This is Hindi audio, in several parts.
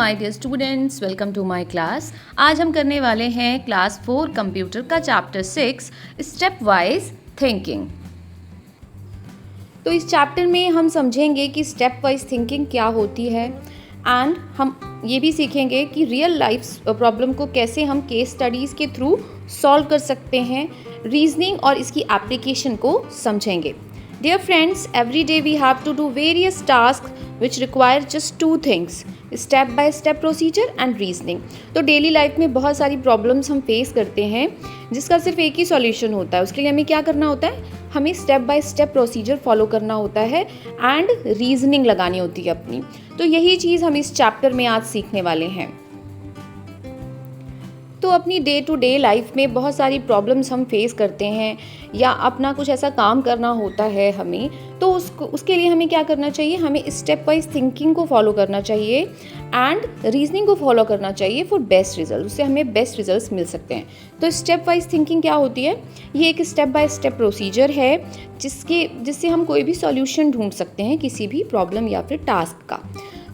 My dear students, welcome to my class. आज हम करने वाले हैं क्लास 4 कंप्यूटर का चैप्टर 6 स्टेप वाइज थिंकिंग। तो इस चैप्टर में हम समझेंगे कि स्टेप वाइज थिंकिंग क्या होती है एंड हम ये भी सीखेंगे कि रियल लाइफ प्रॉब्लम को कैसे हम केस स्टडीज़ के थ्रू सॉल्व कर सकते हैं, रीजनिंग और इसकी एप्लीकेशन को समझेंगे। Dear friends, every day we have to do various tasks which require just two things, step by step procedure and reasoning। तो डेली लाइफ में बहुत सारी प्रॉब्लम्स हम फेस करते हैं जिसका सिर्फ एक ही सॉल्यूशन होता है। उसके लिए हमें क्या करना होता है? हमें step by step procedure follow करना होता है एंड रीजनिंग लगानी होती है अपनी। तो यही चीज़ हम इस चैप्टर में आज सीखने वाले हैं। तो अपनी डे टू डे लाइफ में बहुत सारी प्रॉब्लम्स हम फेस करते हैं या अपना कुछ ऐसा काम करना होता है हमें, तो उसके लिए हमें क्या करना चाहिए? हमें स्टेप वाइज थिंकिंग को फॉलो करना चाहिए एंड रीजनिंग को फॉलो करना चाहिए फॉर बेस्ट रिजल्ट। उससे हमें बेस्ट रिजल्ट्स मिल सकते हैं। तो स्टेप वाइज थिंकिंग क्या होती है? ये एक स्टेप बाय स्टेप प्रोसीजर है जिससे हम कोई भी सॉल्यूशन ढूंढ सकते हैं किसी भी प्रॉब्लम या फिर टास्क का।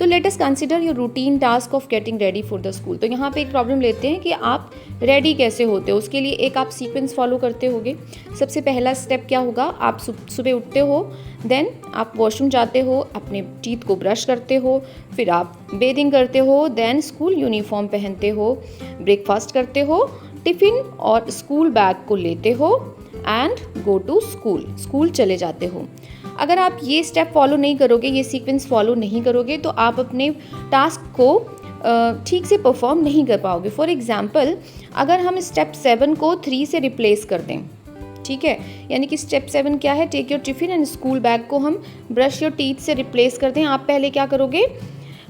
तो let us consider your routine task of getting ready for the school. तो यहाँ पे एक प्रॉब्लम लेते हैं कि आप रेडी कैसे होते हो। उसके लिए एक आप सीक्वेंस फॉलो करते होगे। सबसे पहला स्टेप क्या होगा? आप सुबह उठते हो, देन आप वॉशरूम जाते हो, अपने टीथ को ब्रश करते हो, फिर आप बेदिंग करते हो, देन स्कूल यूनिफॉर्म पहनते हो, ब्रेकफास्ट करते हो, टिफ़िन और स्कूल बैग को लेते हो एंड गो टू स्कूल चले जाते हो। अगर आप ये स्टेप फॉलो नहीं करोगे, ये सीक्वेंस फॉलो नहीं करोगे, तो आप अपने टास्क को ठीक से परफॉर्म नहीं कर पाओगे। फॉर एग्जाम्पल, अगर हम स्टेप 7 को 3 से रिप्लेस कर दें, ठीक है, यानी कि स्टेप 7 क्या है? Take your tiffin and school bag को हम ब्रश योर टीथ से रिप्लेस कर दें। आप पहले क्या करोगे?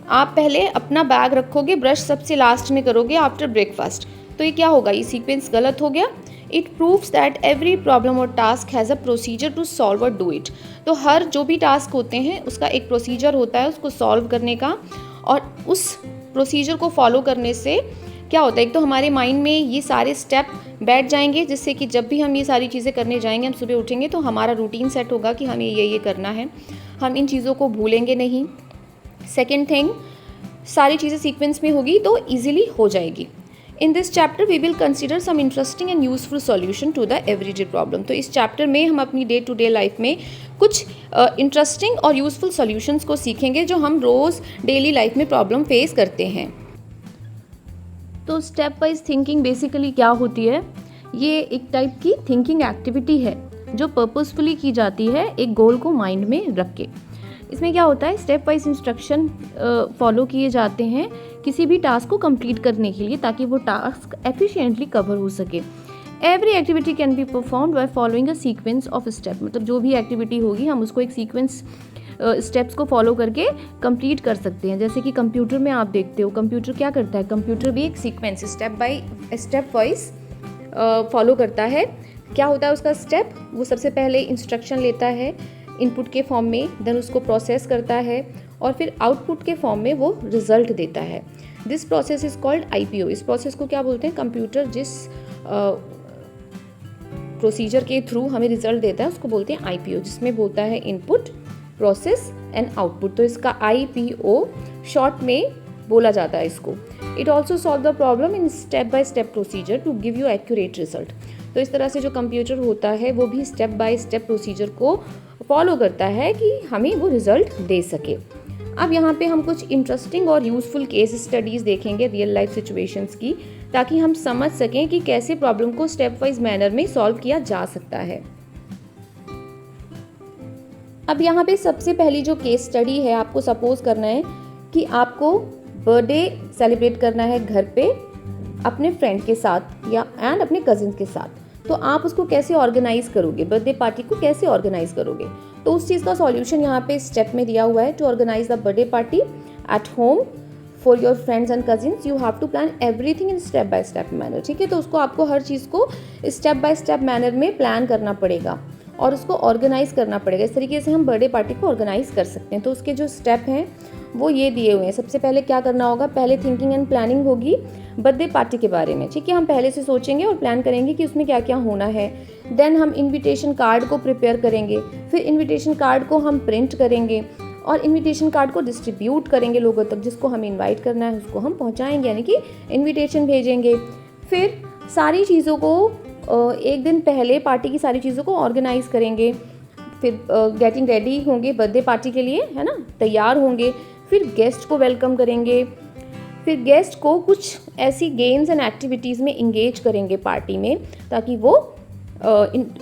आप पहले अपना बैग रखोगे, ब्रश सबसे लास्ट में करोगे आफ्टर ब्रेकफास्ट। तो ये क्या होगा? ये सीक्वेंस गलत हो गया। It proves that every problem और task has a procedure to solve और डू इट। तो हर जो भी टास्क होते हैं उसका एक प्रोसीजर होता है उसको सॉल्व करने का, और उस प्रोसीजर को फॉलो करने से क्या होता है? एक तो हमारे माइंड में ये सारे स्टेप बैठ जाएंगे जिससे कि जब भी हम ये सारी चीज़ें करने जाएंगे, हम सुबह उठेंगे तो हमारा रूटीन सेट होगा कि हमें ये करना है, हम इन चीज़ों को भूलेंगे नहीं। सेकेंड थिंग, सारी चीज़ें सीक्वेंस में होगी तो ईजिली हो जाएगी। In this chapter we will consider some interesting and useful solution to the everyday problem। तो इस चैप्टर में हम अपनी डे टू डे लाइफ में कुछ इंटरेस्टिंग और यूज़फुल सॉल्यूशंस को सीखेंगे जो हम रोज़ डेली लाइफ में प्रॉब्लम फेस करते हैं। तो स्टेप वाइज थिंकिंग बेसिकली क्या होती है? ये एक टाइप की थिंकिंग एक्टिविटी है जो पर्पसफुली की जाती है एक गोल को माइंड में रख के। इसमें क्या होता है? स्टेप वाइज इंस्ट्रक्शन फॉलो किए जाते हैं किसी भी टास्क को कंप्लीट करने के लिए, ताकि वो टास्क एफिशिएंटली कवर हो सके। Every activity can be performed by following a sequence of step. मतलब जो भी एक्टिविटी होगी हम उसको एक सीक्वेंस स्टेप्स को फॉलो करके कंप्लीट कर सकते हैं। जैसे कि कंप्यूटर में आप देखते हो, कंप्यूटर क्या करता है? कंप्यूटर भी एक sequence step by step wise follow करता है। क्या होता है उसका स्टेप? वो सबसे पहले इंस्ट्रक्शन लेता है इनपुट के फॉर्म में, देन उसको प्रोसेस करता है और फिर आउटपुट के फॉर्म में वो रिजल्ट देता है। This process is called IPO। इस प्रोसेस को क्या बोलते हैं? कंप्यूटर जिस प्रोसीजर के थ्रू हमें रिजल्ट देता है उसको बोलते हैं IPO, जिसमें बोलता है इनपुट, प्रोसेस एंड आउटपुट। तो इसका IPO शॉर्ट में बोला जाता है इसको। It also solve the problem in step by step procedure to give you accurate result. तो इस तरह से जो कंप्यूटर होता है वो भी स्टेप बाय स्टेप प्रोसीजर को फॉलो करता है कि हमें वो रिजल्ट दे सके। अब यहाँ पे हम कुछ इंटरेस्टिंग और यूज़फुल केस स्टडीज़ देखेंगे रियल लाइफ सिचुएशंस की, ताकि हम समझ सकें कि कैसे प्रॉब्लम को स्टेप वाइज मैनर में सॉल्व किया जा सकता है। अब यहाँ पे सबसे पहली जो केस स्टडी है, आपको सपोज करना है कि आपको बर्थडे सेलिब्रेट करना है घर पे अपने फ्रेंड के साथ या एंड अपने कजिन के साथ। तो आप उसको कैसे ऑर्गेनाइज करोगे? बर्थडे पार्टी को कैसे ऑर्गेनाइज करोगे? तो उस चीज़ का सॉल्यूशन यहाँ पे स्टेप में दिया हुआ है। To organise the birthday party at home for your friends and cousins you have to plan everything in step by step manner. ठीक है, तो उसको आपको हर चीज़ को स्टेप बाय स्टेप मैनर में प्लान करना पड़ेगा और उसको ऑर्गेनाइज करना पड़ेगा। इस तरीके से हम बर्थडे पार्टी को ऑर्गेनाइज कर सकते हैं। तो उसके जो स्टेप हैं वो ये दिए हुए हैं। सबसे पहले क्या करना होगा? पहले थिंकिंग एंड प्लानिंग होगी बर्थडे पार्टी के बारे में। ठीक है, हम पहले से सोचेंगे और प्लान करेंगे कि उसमें क्या क्या होना है। देन हम इनविटेशन कार्ड को प्रिपेयर करेंगे, फिर इनविटेशन कार्ड को हम प्रिंट करेंगे और इनविटेशन कार्ड को डिस्ट्रीब्यूट करेंगे लोगों तक, जिसको हमें इनवाइट करना है उसको हम पहुंचाएंगे, यानी कि इनविटेशन भेजेंगे। फिर सारी चीज़ों को एक दिन पहले पार्टी की सारी चीज़ों को ऑर्गेनाइज करेंगे। फिर गेटिंग रेडी होंगे बर्थडे पार्टी के लिए, है ना, तैयार होंगे। फिर गेस्ट को वेलकम करेंगे। फिर गेस्ट को कुछ ऐसी गेम्स एंड एक्टिविटीज़ में इंगेज करेंगे पार्टी में, ताकि वो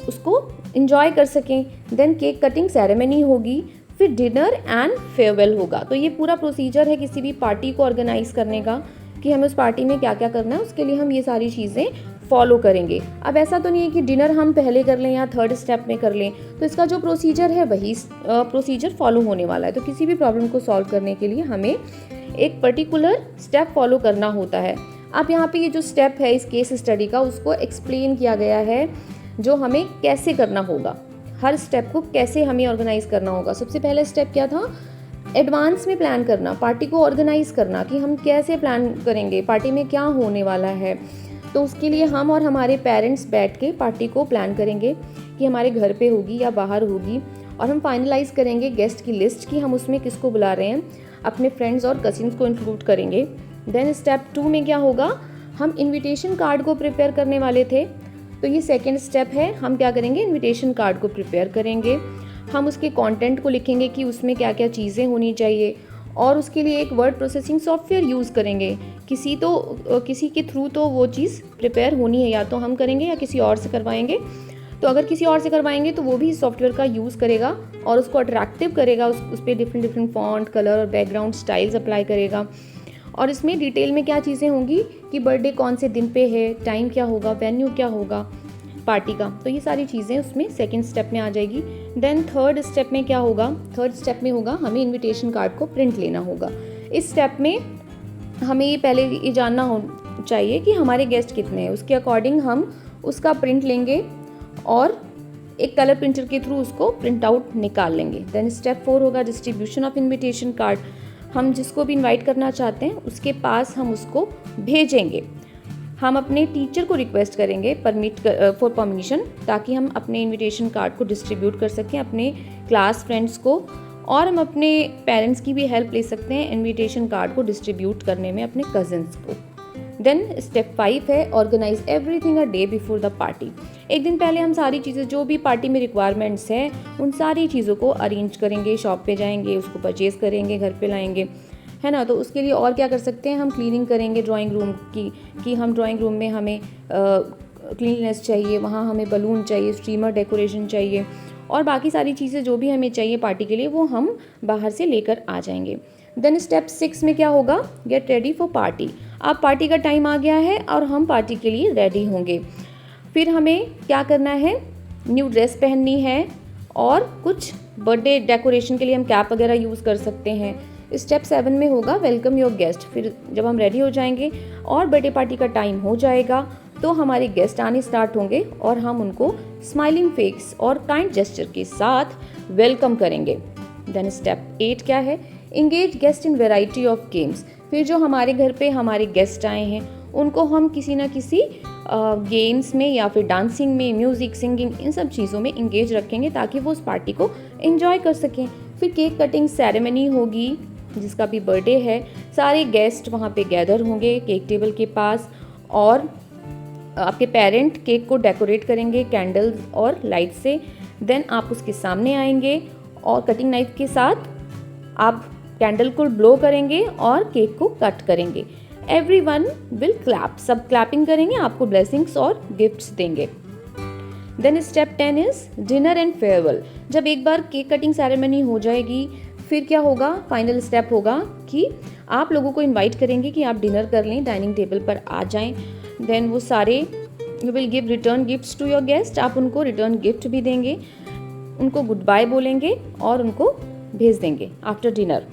उसको इन्जॉय कर सकें। देन केक कटिंग सेरेमनी होगी, फिर डिनर एंड फेयरवेल होगा। तो ये पूरा प्रोसीजर है किसी भी पार्टी को ऑर्गेनाइज करने का, कि हमें उस पार्टी में क्या क्या करना है, उसके लिए हम ये सारी चीज़ें फॉलो करेंगे। अब ऐसा तो नहीं है कि डिनर हम पहले कर लें या थर्ड स्टेप में कर लें, तो इसका जो प्रोसीजर है वही प्रोसीजर फॉलो होने वाला है। तो किसी भी प्रॉब्लम को सॉल्व करने के लिए हमें एक पर्टिकुलर स्टेप फॉलो करना होता है। अब यहाँ पे ये जो स्टेप है इस केस स्टडी का, उसको एक्सप्लेन किया गया है जो हमें कैसे करना होगा, हर स्टेप को कैसे हमें ऑर्गेनाइज करना होगा। सबसे पहला स्टेप क्या था, एडवांस में प्लान करना, पार्टी को ऑर्गेनाइज करना कि हम कैसे प्लान करेंगे, पार्टी में क्या होने वाला है। तो उसके लिए हम और हमारे पेरेंट्स बैठ के पार्टी को प्लान करेंगे कि हमारे घर पे होगी या बाहर होगी, और हम फाइनलाइज करेंगे गेस्ट की लिस्ट कि हम उसमें किसको बुला रहे हैं, अपने फ्रेंड्स और कजिन्स को इंक्लूड करेंगे। देन स्टेप 2 में क्या होगा, हम इनविटेशन कार्ड को प्रिपेयर करने वाले थे, तो ये सेकेंड स्टेप है। हम क्या करेंगे, इनविटेशन कार्ड को प्रिपेयर करेंगे। हम उसके कंटेंट को लिखेंगे कि उसमें क्या क्या चीज़ें होनी चाहिए, और उसके लिए एक वर्ड प्रोसेसिंग सॉफ्टवेयर यूज़ करेंगे। किसी के थ्रू तो वो चीज़ प्रिपेयर होनी है, या तो हम करेंगे या किसी और से करवाएंगे। तो अगर किसी और से करवाएंगे तो वो भी सॉफ्टवेयर का यूज़ करेगा और उसको अट्रैक्टिव करेगा, उस पर डिफरेंट फॉन्ट, कलर और बैकग्राउंड स्टाइल्स अप्लाई करेगा। और इसमें डिटेल में क्या चीज़ें होंगी कि बर्थडे कौन से दिन पे है, टाइम क्या होगा, वेन्यू क्या होगा पार्टी का, तो ये सारी चीज़ें उसमें सेकंड स्टेप में आ जाएगी। देन थर्ड स्टेप में क्या होगा, थर्ड स्टेप में होगा हमें इनविटेशन कार्ड को प्रिंट लेना होगा। इस स्टेप में हमें ये पहले ये जानना चाहिए कि हमारे गेस्ट कितने हैं, उसके अकॉर्डिंग हम उसका प्रिंट लेंगे और एक कलर प्रिंटर के थ्रू उसको प्रिंट आउट निकाल लेंगे। देन स्टेप 4 होगा डिस्ट्रीब्यूशन ऑफ इनविटेशन कार्ड। हम जिसको भी इनवाइट करना चाहते हैं उसके पास हम उसको भेजेंगे। हम अपने टीचर को रिक्वेस्ट करेंगे फॉर परमिशन, ताकि हम अपने इनविटेशन कार्ड को डिस्ट्रीब्यूट कर सकें अपने क्लास फ्रेंड्स को, और हम अपने पेरेंट्स की भी हेल्प ले सकते हैं इनविटेशन कार्ड को डिस्ट्रीब्यूट करने में अपने कजिन्स को। देन स्टेप 5 है organise everything a day before the party. एक दिन पहले हम सारी चीज़ें जो भी पार्टी में रिक्वायरमेंट्स हैं उन सारी चीज़ों को अरेंज करेंगे, शॉप पे जाएंगे, उसको परचेज़ करेंगे, घर पे लाएंगे, है ना। तो उसके लिए और क्या कर सकते हैं, हम क्लीनिंग करेंगे ड्राइंग रूम की, कि हम ड्राइंग रूम में हमें क्लीननेस चाहिए, वहाँ हमें बलून चाहिए, स्ट्रीमर डेकोरेशन चाहिए, और बाकी सारी चीज़ें जो भी हमें चाहिए पार्टी के लिए वो हम बाहर से लेकर आ जाएंगे। देन स्टेप 6 में क्या होगा, गेट रेडी फॉर पार्टी। अब पार्टी का टाइम आ गया है और हम पार्टी के लिए रेडी होंगे। फिर हमें क्या करना है, न्यू ड्रेस पहननी है, और कुछ बर्थडे डेकोरेशन के लिए हम कैप वगैरह यूज़ कर सकते हैं। स्टेप 7 में होगा वेलकम योर गेस्ट। फिर जब हम रेडी हो जाएंगे और बर्थडे पार्टी का टाइम हो जाएगा तो हमारे गेस्ट आने स्टार्ट होंगे और हम उनको स्माइलिंग फेस और काइंड जेस्चर के साथ वेलकम करेंगे। देन स्टेप 8 क्या है, engage guest in variety of games. फिर जो हमारे घर पे हमारे गेस्ट आए हैं उनको हम किसी ना किसी गेम्स में या फिर डांसिंग में, म्यूज़िक, सिंगिंग, इन सब चीज़ों में इंगेज रखेंगे ताकि वो उस पार्टी को एंजॉय कर सकें। फिर केक कटिंग सेरेमनी होगी, जिसका भी बर्थडे है, सारे गेस्ट वहाँ पे गैदर होंगे केक टेबल के पास, और आपके पेरेंट केक को डेकोरेट करेंगे कैंडल्स और लाइट से। देन आप उसके सामने आएंगे और कटिंग नाइफ के साथ आप कैंडल को ब्लो करेंगे और केक को कट करेंगे। एवरीवन विल क्लैप, सब क्लैपिंग करेंगे, आपको ब्लेसिंग्स और गिफ्ट्स देंगे। Then step 10 is dinner and farewell. जब एक बार केक कटिंग सेरेमनी हो जाएगी फिर क्या होगा, फाइनल स्टेप होगा कि आप लोगों को इनवाइट करेंगे कि आप डिनर कर लें, डाइनिंग टेबल पर आ जाएं। देन वो सारे you will give return gifts to your guest, आप उनको रिटर्न गिफ्ट भी देंगे, उनको गुड बाय बोलेंगे और उनको भेज देंगे आफ्टर डिनर।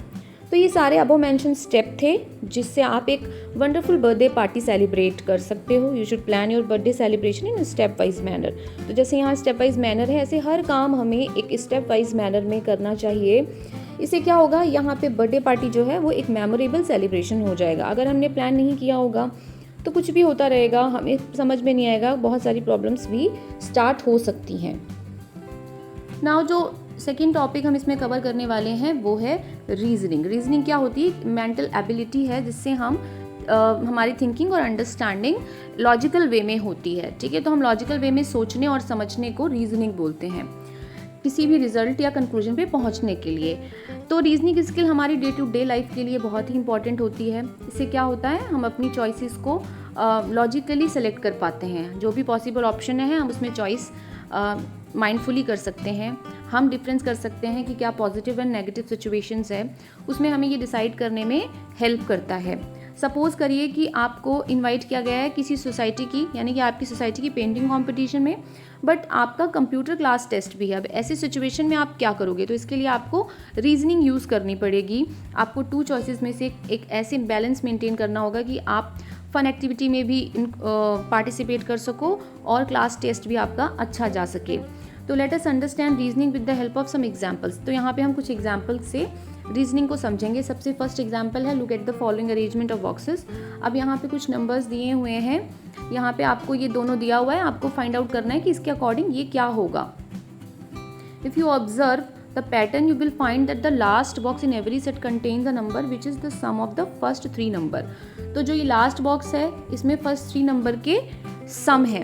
तो ये सारे अबव मेंशन स्टेप थे जिससे आप एक वंडरफुल बर्थडे पार्टी सेलिब्रेट कर सकते हो। You should plan your birthday celebration in step wise manner. तो जैसे यहाँ स्टेप वाइज मैनर है, ऐसे हर काम हमें एक स्टेप वाइज मैनर में करना चाहिए। इससे क्या होगा, यहाँ पे बर्थडे पार्टी जो है वो एक मेमोरेबल सेलिब्रेशन हो जाएगा। अगर हमने प्लान नहीं किया होगा तो कुछ भी होता रहेगा, हमें समझ में नहीं आएगा, बहुत सारी प्रॉब्लम्स भी स्टार्ट हो सकती हैं। नाउ जो सेकेंड टॉपिक हम इसमें कवर करने वाले हैं वो है रीजनिंग। रीजनिंग क्या होती है? मेंटल एबिलिटी है जिससे हम हमारी थिंकिंग और अंडरस्टैंडिंग लॉजिकल वे में होती है। ठीक है, तो हम लॉजिकल वे में सोचने और समझने को रीजनिंग बोलते हैं, किसी भी रिजल्ट या कंक्लूजन पे पहुंचने के लिए। तो रीजनिंग स्किल हमारी डे टू डे लाइफ के लिए बहुत ही इंपॉर्टेंट होती है। इससे क्या होता है, हम अपनी चॉइसेस को लॉजिकली सेलेक्ट कर पाते हैं। जो भी पॉसिबल ऑप्शन है हम उसमें चॉइस माइंडफुली कर सकते हैं। हम डिफरेंस कर सकते हैं कि क्या पॉजिटिव एंड नेगेटिव सिचुएशंस है, उसमें हमें ये डिसाइड करने में हेल्प करता है। सपोज करिए कि आपको इनवाइट किया गया है किसी सोसाइटी की, यानी कि आपकी सोसाइटी की पेंटिंग कंपटीशन में, बट आपका कंप्यूटर क्लास टेस्ट भी है। अब ऐसी सिचुएशन में आप क्या करोगे? तो इसके लिए आपको रीजनिंग यूज़ करनी पड़ेगी। आपको 2 चॉइसेस में से एक ऐसे बैलेंस मेंटेन करना होगा कि आप फन एक्टिविटी में भी पार्टिसिपेट कर सको और क्लास टेस्ट भी आपका अच्छा जा सके। तो let us understand reasoning with the help of some examples. तो यहाँ पे हम कुछ एग्जांपल से रीजनिंग को समझेंगे। सबसे फर्स्ट एग्जांपल है, look at the following arrangement of boxes. अब यहाँ पे कुछ नंबर्स दिए हुए हैं, यहाँ पे आपको ये दोनों दिया हुआ है, आपको फाइंड आउट करना है कि इसके अकॉर्डिंग ये क्या होगा। If you observe the pattern you will find that the last box in every set contains a number which is the sum of the first 3 number। तो जो ये लास्ट बॉक्स है इसमें फर्स्ट 3 नंबर के सम है।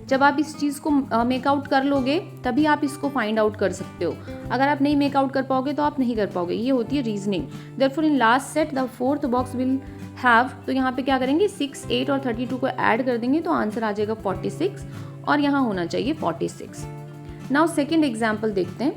जब आप इस चीज़ को मेक आउट कर लोगे तभी आप इसको फाइंड आउट कर सकते हो। अगर आप नहीं मेक आउट कर पाओगे तो आप नहीं कर पाओगे। ये होती है reasoning. Therefore in last set the fourth box will have, तो यहाँ पे क्या करेंगे, 6, 8 और 32 को ऐड कर देंगे तो आंसर आ जाएगा 46 और यहाँ होना चाहिए 46। नाउ सेकेंड एग्जाम्पल देखते हैं।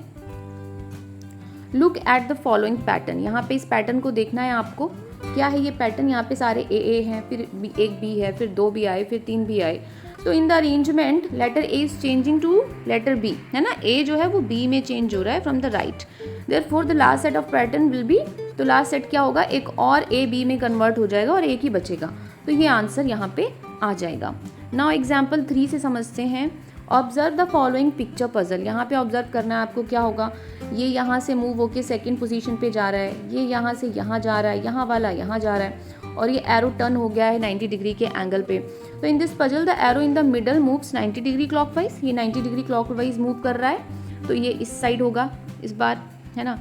Look at the following pattern. यहाँ पे इस पैटर्न को देखना है आपको। क्या है ये पैटर्न? यहाँ पे सारे ए हैं, फिर एक बी है, फिर 2 बी आए, फिर 3 बी आए। तो in the arrangement letter A is changing to letter B, है ना। ए जो है वो बी में चेंज हो रहा है from the right. Therefore the last set of pattern will be, तो लास्ट सेट क्या होगा, एक और ए बी में कन्वर्ट हो जाएगा और एक ही बचेगा। तो ये आंसर यहाँ पे आ जाएगा। नाउ एग्जाम्पल 3 से समझते हैं। Observe the following picture puzzle. यहाँ पे ऑब्जर्व करना है आपको। क्या होगा, ये यहाँ से मूव होके सेकंड पोजीशन पे जा रहा है, ये यहाँ से यहाँ जा रहा है, यहाँ वाला यहाँ जा रहा है और ये एरो टर्न हो गया है 90 डिग्री के एंगल पे। तो in this puzzle the arrow in the middle moves 90 degree clockwise. ये 90 डिग्री क्लॉकवाइज मूव कर रहा है, तो ये इस साइड होगा इस बार, है ना।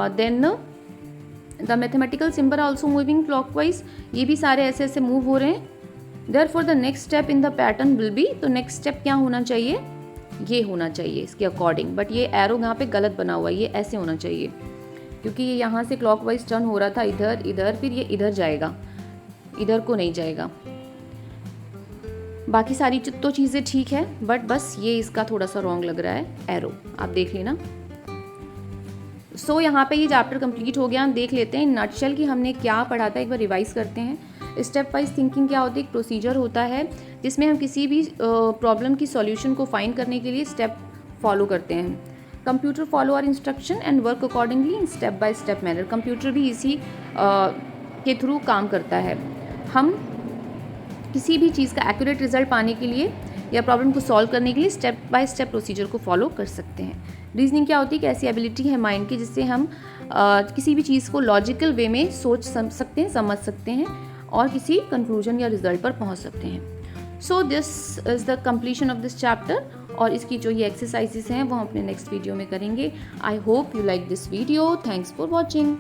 Then the mathematical symbol also moving clockwise. ये भी सारे ऐसे ऐसे मूव हो रहे हैं। Therefore the next step in the pattern will be, तो नेक्स्ट स्टेप क्या होना चाहिए, ये होना चाहिए इसके अकॉर्डिंग। बट ये एरो यहाँ पे गलत बना हुआ है, ये ऐसे होना चाहिए क्योंकि ये यहाँ से क्लॉकवाइज टर्न हो रहा था इधर इधर, फिर ये इधर जाएगा, इधर को नहीं जाएगा। बाकी सारी तो चीज़ें ठीक है, बट बस ये इसका थोड़ा सा रॉन्ग लग रहा है एरो, आप देख लेना। सो यहाँ पे ये चैप्टर कंप्लीट हो गया। हम देख लेते हैं नटशेल कि हमने क्या पढ़ा था, एक बार रिवाइज करते हैं। स्टेप वाइज थिंकिंग क्या होती है, एक प्रोसीजर होता है जिसमें हम किसी भी प्रॉब्लम की सॉल्यूशन को फाइंड करने के लिए स्टेप फॉलो करते हैं। Computer follow our instruction and work accordingly in step by step manner. Computer भी इसी के थ्रू काम करता है। हम किसी भी चीज़ का एक्यूरेट रिजल्ट पाने के लिए या प्रॉब्लम को सॉल्व करने के लिए स्टेप बाय स्टेप प्रोसीजर को फॉलो कर सकते हैं। रीजनिंग क्या होती है, एक ऐसी एबिलिटी है माइंड की जिससे हम किसी भी चीज़ को लॉजिकल वे में सोच सकते हैं, समझ सकते हैं और किसी कंक्लूजन या रिजल्ट पर पहुंच सकते हैं। So this is the completion of this chapter. और इसकी जो ये एक्सरसाइजेस हैं वो हम अपने नेक्स्ट वीडियो में करेंगे। I hope you like this video. Thanks for watching.